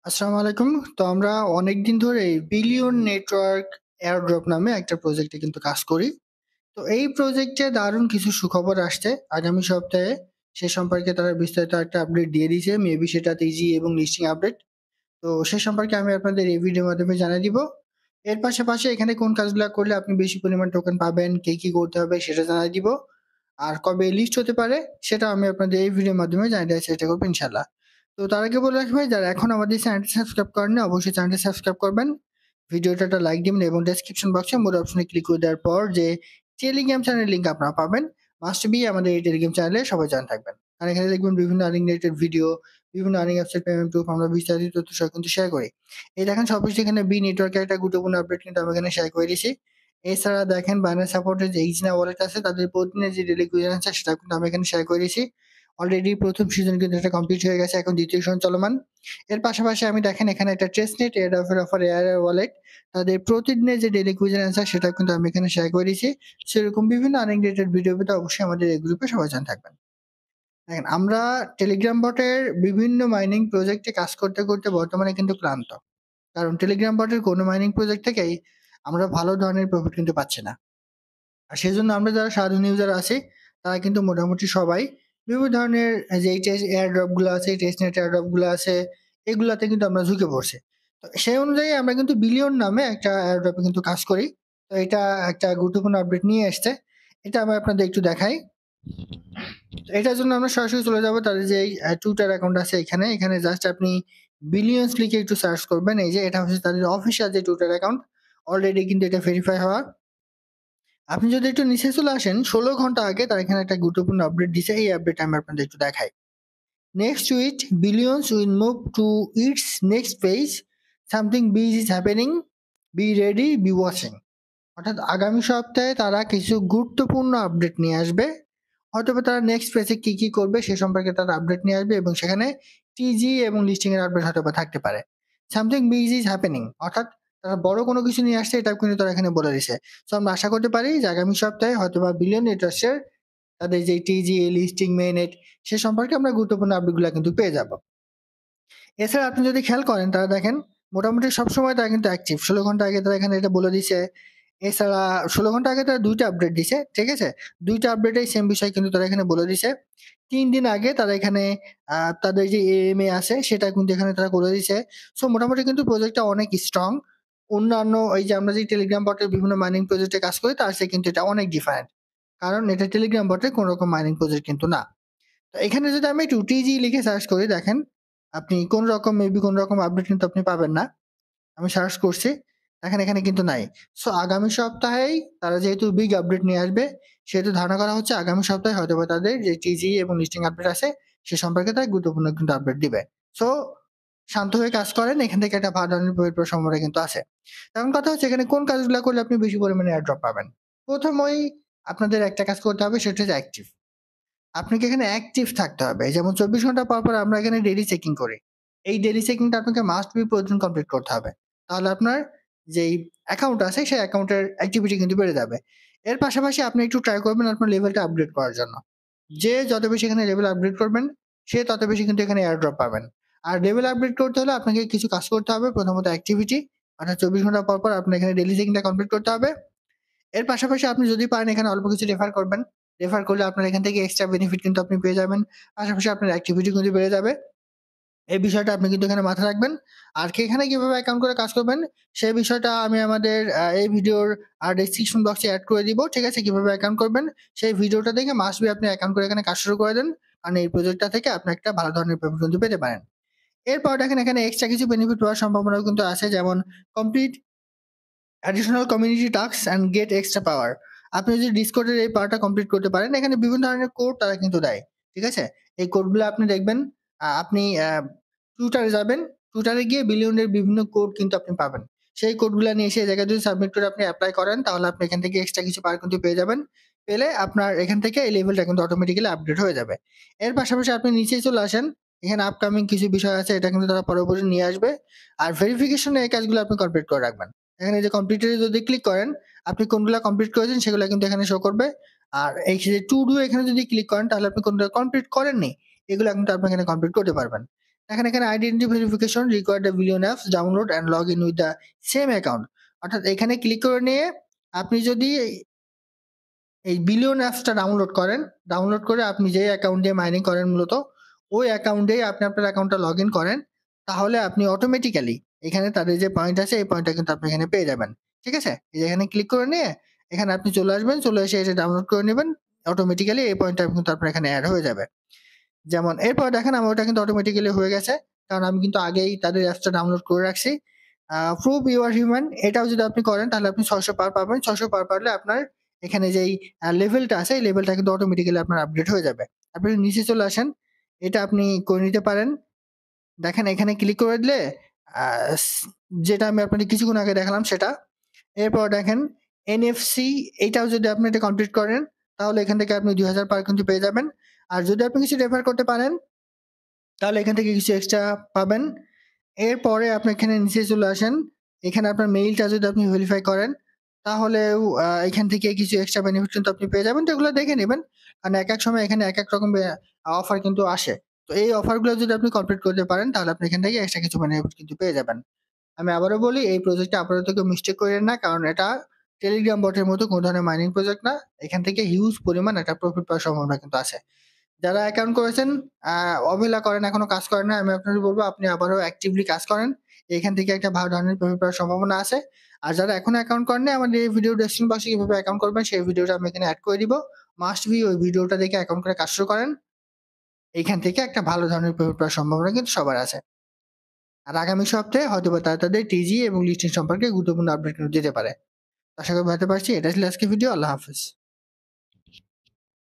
আসসালামু আলাইকুম। তো আমরা অনেকদিন ধরে বিলিয়ন নেটওয়ার্ক এয়ারড্রপ নামে একটা প্রজেক্টে কিন্তু কাজ করি। তো এই প্রজেক্টে দারুণ কিছু সুখবর আসছে আগামী সপ্তাহে। সে সম্পর্কে তারা বিস্তারিত একটা আপডেট দিয়ে দিয়েছে। মেবি সেটা তেজি এবং লিস্টিং আপডেট। তো সে সম্পর্কে আমি আপনাদের এই ভিডিওর মাধ্যমে জানিয়ে দিব। এর পাশাপাশি এখানে কোন কাজগুলো করলে আপনি বেশি পরিমাণ টোকেন পাবেন, কি করতে হবে সেটা জানিয়ে দিব। আর কবে লিস্ট হতে পারে সেটা আমি আপনাদের এই ভিডিওর মাধ্যমে জানিয়ে দেওয়ার চেষ্টা করবো ইনশাল্লাহ। তো তার আগে বলে রাখি ভাই, যারা এখন আমাদের চ্যানেলটি সাবস্ক্রাইব করেননি অবশ্যই চ্যানেলটি সাবস্ক্রাইব করবেন। ভিডিওটা একটা লাইক দিবেন এবং ডেসক্রিপশন বক্সে মোর অপশনে ক্লিক করে দেওয়ার পর যে টেলিগ্রাম চ্যানেলের লিঙ্ক আপনারা পাবেন, মাস্ট বি আমাদের এই টেলিগ্রাম চ্যানেলে সবাই জয়েন থাকবেন। আর এখানে দেখবেন বিভিন্ন আর্নিং রিলেটেড ভিডিও, বিভিন্ন আর্নিং অ্যাপসের পেমেন্ট প্রুফ আমরা বিস্তারিত তথ্য সহ কিন্তু শেয়ার করি। এই দেখেন সবকিছু এখানে বি নেটওয়ার্কের একটা গুরুত্বপূর্ণ আপডেট কিন্তু আমি এখানে শেয়ার করে দিয়েছি। এছাড়া দেখেন বাইন্যান্স সাপোর্টের যে ইজনা ওয়ালেট আছে তাদের প্রতিদিনের যে ডেইলি কুইজন আছে সেটা কিন্তু আমি এখানে শেয়ার করে দিয়েছি। অলরেডি প্রথম সিজন কিন্তু এটা কমপ্লিট হয়ে গেছে, এখন দ্বিতীয় সিজন চলমান। এর পাশাপাশি আমি দেখেন এখানে একটা টেস্টনেট অফার এয়ার ওয়ালেট তাদের প্রতিদিনের যে ডেইলি কুইজন অ্যান্সার সেটা কিন্তু আমি এখানে শেয়ার করে দিয়েছি। সেরকম বিভিন্ন আর্নিং রিলেটেড ভিডিও পেতে অবশ্যই আমাদের এই গ্রুপে সবাই জান থাকবেন। দেখেন আমরা টেলিগ্রাম বটের বিভিন্ন মাইনিং প্রজেক্টে কাজ করতে করতে বর্তমানে কিন্তু ক্লান্ত। কারণ টেলিগ্রাম বটের কোনো মাইনিং প্রজেক্ট থেকেই আমরা ভালো ধরনের প্রফিট কিন্তু পাচ্ছি না। আর সেজন্য আমরা যারা সাধারণ ইউজার আছি তারা কিন্তু মোটামুটি সবাই বিভিন্ন ধরনের যে এই টেস্ট এয়ারড্রপ গুলো আছে, টেস্টনেট এয়ারড্রপ গুলো আছে, এগুলাতে কিন্তু আমরা ঝুঁকে পড়ছি। তো সেই অনুযায়ী আমরা কিন্তু বিলিয়ন নামে একটা এয়ারড্রপে কিন্তু কাজ করি। তো এটা একটা গুরুত্বপূর্ণ আপডেট নিয়ে এসছে। এটা আমি আপনাদের একটু দেখাই। তো এটার জন্য আমরা সরাসরি চলে যাবো তাদের যে টুইটার অ্যাকাউন্ট আছে এখানে। এখানে জাস্ট আপনি বিলিয়নস লিখে একটু সার্চ করবেন। এই যে এটা হচ্ছে তাদের অফিসিয়াল যে টুইটার অ্যাকাউন্ট। অলরেডি কিন্তু এটা ভেরিফাই হওয়া। আপনি যদি একটু নিচে চলে আসেন ১৬ ঘন্টা আগে তারা এখানে একটা গুরুত্বপূর্ণ আপডেট দিছে। এই আপডেট আমি আপনাদের একটু দেখাই। Next week billions will move to its next page. Something big is happening. Be ready, be watching. অর্থাৎ আগামী সপ্তাহে তারা কিছু গুরুত্বপূর্ণ আপডেট নিয়ে আসবে। হয়তোবা তারা নেক্সট পেজে কি করবে সে সম্পর্কে তারা আপডেট নিয়ে আসবে এবং সেখানে টিজি এবং লিস্টিং এর আপডেট হয়তোবা থাকতে পারে। সামথিং বিগ ইজ হ্যাপেনিং অর্থাৎ তারা বড় কোনো কিছু নিয়ে আসছে এটা কিন্তু তারা এখানে বলে দিছে। সো আমরা আশা করতে পারি যে আগামী সপ্তাহে হয়তোবা বিলিয়ন নেটওয়ার্কসের তাদের যে টিজি লিস্টিং মেইনেট সে সম্পর্কে আমরা গুরুত্বপূর্ণ আপডেটগুলো কিন্তু পেয়ে যাব। এছাড়া আপনি যদি খেয়াল করেন তারা দেখেন মোটামুটি সবসময় তারা কিন্তু অ্যাক্টিভ। ১৬ ঘন্টা আগে তারা এখানে এটা বলে দিছে। এছাড়া ১৬ ঘন্টা আগে তারা ২ টা আপডেট দিছে। ঠিক আছে? ২ টা আপডেটেই সেম বিষয় কিন্তু তারা এখানে বলে দিছে। ৩ দিন আগে তারা এখানে তাদের যে এএমএ আছে সেটা কিন্তু এখানে তারা করে দিছে। সো মোটামুটি কিন্তু প্রজেক্টটা অনেক স্ট্রং। অন্যান্য এই যে আমরা যে টেলিগ্রাম বটের বিভিন্ন মাইনিং প্রজেক্টে কাজ করি তার চেয়ে কিন্তু এটা অনেক ডিফারেন্ট। কারণ এটা টেলিগ্রাম বটের কোনো রকম মাইনিং প্রজেক্ট কিন্তু না। তো এখানে যদি আমি একটু টিজি লিখে সার্চ করি দেখেন আপনি কোন রকম মেবি কোন রকম আপডেট কিন্তু আপনি পাবেন না। আমি সার্চ করছি, দেখেন এখানে কিন্তু নাই। সো আগামী সপ্তাহেই তারা যেহেতু বিগ আপডেট নিয়ে আসবে সেহেতু ধারণা করা হচ্ছে আগামী সপ্তাহে হয়তোবা তাদের যে টিজি এবং লিস্টিং আপডেট আছে সে সম্পর্কে তারা গুরুত্বপূর্ণ কিন্তু আপডেট দিবে। সো শান্ত হয়ে কাজ করেন, এখান থেকে একটা ভালো ধরনের প্রফিট পাওয়ার সম্ভাবনা কিন্তু আছে। এখন কথা হচ্ছে এখানে কোন কাজগুলো করলে আপনি বেশি পরিমাণে এয়ারড্রপ পাবেন। প্রথমেই আপনাদের একটা কাজ করতে হবে সেটা হচ্ছে অ্যাক্টিভ। আপনাকে এখানে অ্যাক্টিভ থাকতে হবে। যেমন ২৪ ঘন্টা পর আমরা এখানে ডেইলি চেকিং করি। এই ডেইলি চেকিংটা আপনাকে মাস্ট বি প্রতিদিন কমপ্লিট করতে হবে। তাহলে আপনার যেই অ্যাকাউন্ট আছে সেই অ্যাকাউন্টের অ্যাক্টিভিটি কিন্তু বেড়ে যাবে। এর পাশাপাশি আপনি একটু ট্রাই করবেন আপনার লেভেলটা আপগ্রেড করার জন্য। যে যত বেশি এখানে লেভেল আপগ্রেড করবেন সে তত বেশি কিন্তু এখানে এয়ারড্রপ পাবেন। আর লেভেল আপগ্রেড করতে হলে আপনাকে কিছু কাজ করতে হবে। প্রথমত অ্যাক্টিভিটি অর্থাৎ ২৪ ঘন্টা পর আপনার এখানে ডেইলি চেকিংটা কমপ্লিট করতে হবে। এর পাশাপাশি আপনি যদি পারেন এখানে অল্প কিছু রেফার করবেন। রেফার করলে আপনার এখান থেকে এক্সট্রা বেনিফিট কিন্তু আপনি পেয়ে যাবেন। পাশাপাশি আপনার অ্যাক্টিভিটি কিন্তু বেড়ে যাবে। এই বিষয়টা আপনি কিন্তু এখানে মাথায় রাখবেন। আর এখানে কিভাবে অ্যাকাউন্ট করে কাজ করবেন সেই বিষয়টা আমি আমাদের এই ভিডিওর ডেসক্রিপশন বক্সে এড করে দিব। ঠিক আছে? কিভাবে অ্যাকাউন্ট করবেন সেই ভিডিওটা দেখে মাস্ট বি আপনি অ্যাকাউন্ট করে এখানে কাজ শুরু করে দেন। কারণ এই প্রজেক্টটা থেকে আপনি একটা ভালো ধরনের প্রফিট কিন্তু পেতে পারেন। এরপর দেখেন এখানে এক্সট্রা কিছু বেনিফিট পাওয়ার সম্ভাবনাও কিন্তু আছে, যেমন complete additional community task and get extra power. আপনি যদি ডিসকর্ডের এই পাওয়ারটা কমপ্লিট করতে পারেন এখানে বিভিন্ন ধরনের কোড তারা কিন্তু দেয়। ঠিক আছে? এই কোডগুলো আপনি দেখবেন আপনি টুইটারে যাবেন। টুইটারে গিয়ে বিলিয়নের বিভিন্ন কোড কিন্তু আপনি পাবেন। সেই কোডগুলা নিয়ে এসে এই জায়গায় যদি সাবমিট করে আপনি এপ্লাই করেন তাহলে আপনি এখান থেকে এক্সট্রা কিছু পাওয়ার কিন্তু পেয়ে যাবেন। পেলে আপনার এখান থেকে এই লেভেলটা কিন্তু অটোমেটিক্যালি আপডেট হয়ে যাবে। এর পাশাপাশি আপনি নিচেই চলে আসেন। এখানে আপকামিং কিছু বিষয় আছে এটা কিন্তু তারা পরবর্তী নিয়ে আসবে। আর ভেরিফিকেশন এর কাজগুলো আপনি কমপ্লিট করে রাখবেন। এখানে যে কমপ্লিটে যদি ক্লিক করেন আপনি কোনগুলা কমপ্লিট করেছেন সেগুলো কিন্তু এখানে শো করবে। আর এই যে টু ডু এখানে যদি ক্লিক করেন তাহলে আপনি কোনগুলো কমপ্লিট করেননি এগুলো কিন্তু আপনি এখানে কমপ্লিট করতে পারবেন। দেখেন এখানে identity verification required the billion apps download and log in with the same account. অর্থাৎ এখানে ক্লিক করে নিয়ে আপনি যদি এই বিলিয়ন অ্যাপসটা ডাউনলোড করেন, ডাউনলোড করে আপনি যে অ্যাকাউন্ট দিয়ে মাইনিং করেন মূলত ওই অ্যাকাউন্টেই আপনি আপনার অ্যাকাউন্টটা লগ ইন করেন, তাহলে আপনি অটোমেটিক্যালি এখানে তাদের যে পয়েন্ট আছে এই পয়েন্টটা কিন্তু আপনি এখানে পেয়ে যাবেন। ঠিক আছে, এই যে এখানে ক্লিক করে নিয়ে এখানে আপনি চলে আসবেন, চলে এসে এটা ডাউনলোড করে নেবেন, অটোমেটিক্যালি এই পয়েন্টটা কিন্তু আপনার এখানে অ্যাড হয়ে যাবে। যেমন এরপর দেখেন আমার ওটা কিন্তু অটোমেটিক্যালি হয়ে গেছে, কারণ আমি কিন্তু আগেই তাদের অ্যাপসটা ডাউনলোড করে রাখছি। প্রুভ ইউ আর হিউম্যান এটাও যদি আপনি করেন তাহলে আপনি 600 পার পাবেন। 600 পার পারলে আপনার এখানে যেই লেভেলটা আছে এই লেভেলটা কিন্তু অটোমেটিক্যালি আপনার আপডেট হয়ে যাবে। আপনি নিচে চলে আসেন, এটা আপনি করে নিতে পারেন। দেখেন এখানে ক্লিক করে দিলে যেটা আমি আপনাকে কিছুক্ষণ আগে দেখালাম সেটা। এরপর দেখেন এনএফসি, এটাও যদি আপনি এটা কমপ্লিট করেন তাহলে এখান থেকে আপনি 2000 পার কিন্তু পেয়ে যাবেন। আর যদি আপনি কিছু রেফার করতে পারেন তাহলে এখান থেকে কিছু এক্সট্রা পাবেন। এরপরে আপনি এখানে নিচে চলে আসেন, এখানে আপনার মেইলটা যদি আপনি ভেরিফাই করেন তাহলেও এখান থেকে কিছু এক্সট্রা বেনিফিট কিন্তু আপনি পেয়ে যাবেন। তো এগুলো দেখে নেবেন, কারণ এক এক সময় এখানে এক এক রকম অফার কিন্তু আসে। তো এই অফারগুলো যদি আপনি কমপ্লিট করতে পারেন তাহলে আপনি এখান থেকে এক্সট্রা কিছু বেনিফিট কিন্তু পেয়ে যাবেন। আমি আবারও বলি এই প্রজেক্টটা আপাতত কেউ মিস্টেক করেন না, কারণ এটা টেলিগ্রাম বটের মতো কোনো ধরনের মাইনিং প্রজেক্ট না। এখান থেকে হিউজ পরিমাণ একটা প্রফিট পাওয়ার সম্ভাবনা কিন্তু আছে। যারা অ্যাকাউন্ট করেছেন অবহেলা করেন, এখনো কাজ করেন না, আমি আপনাদের বলবো আপনি আবারও অ্যাক্টিভলি কাজ করেন। এখান থেকে একটা ভালো ধরনের প্রফিট পাওয়ার সম্ভাবনা আছে। আর যারা এখনো অ্যাকাউন্ট করেন নাই, আমাদের এই ভিডিও ডেসক্রিপশন বক্সে কিভাবে অ্যাকাউন্ট করবেন সেই ভিডিওটা আমি এখানে অ্যাড করে দিব। মাস্ট বি ওই ভিডিওটা দেখে অ্যাকাউন্ট করে কাজ শুরু করেন। এইখান থেকে একটা ভালো ধরনের প্রফিট পাওয়ার সম্ভাবনা কিন্তু সবার আছে। আর আগামী সপ্তাহে হয়তোবা তারা তাদের টিজি এবং লিস্টিং সম্পর্কে গুরুত্বপূর্ণ আপডেট দিতে পারে। আশা করি বুঝাতে পারছি। এটা ছিল আজকের ভিডিও। আল্লাহ হাফেজ।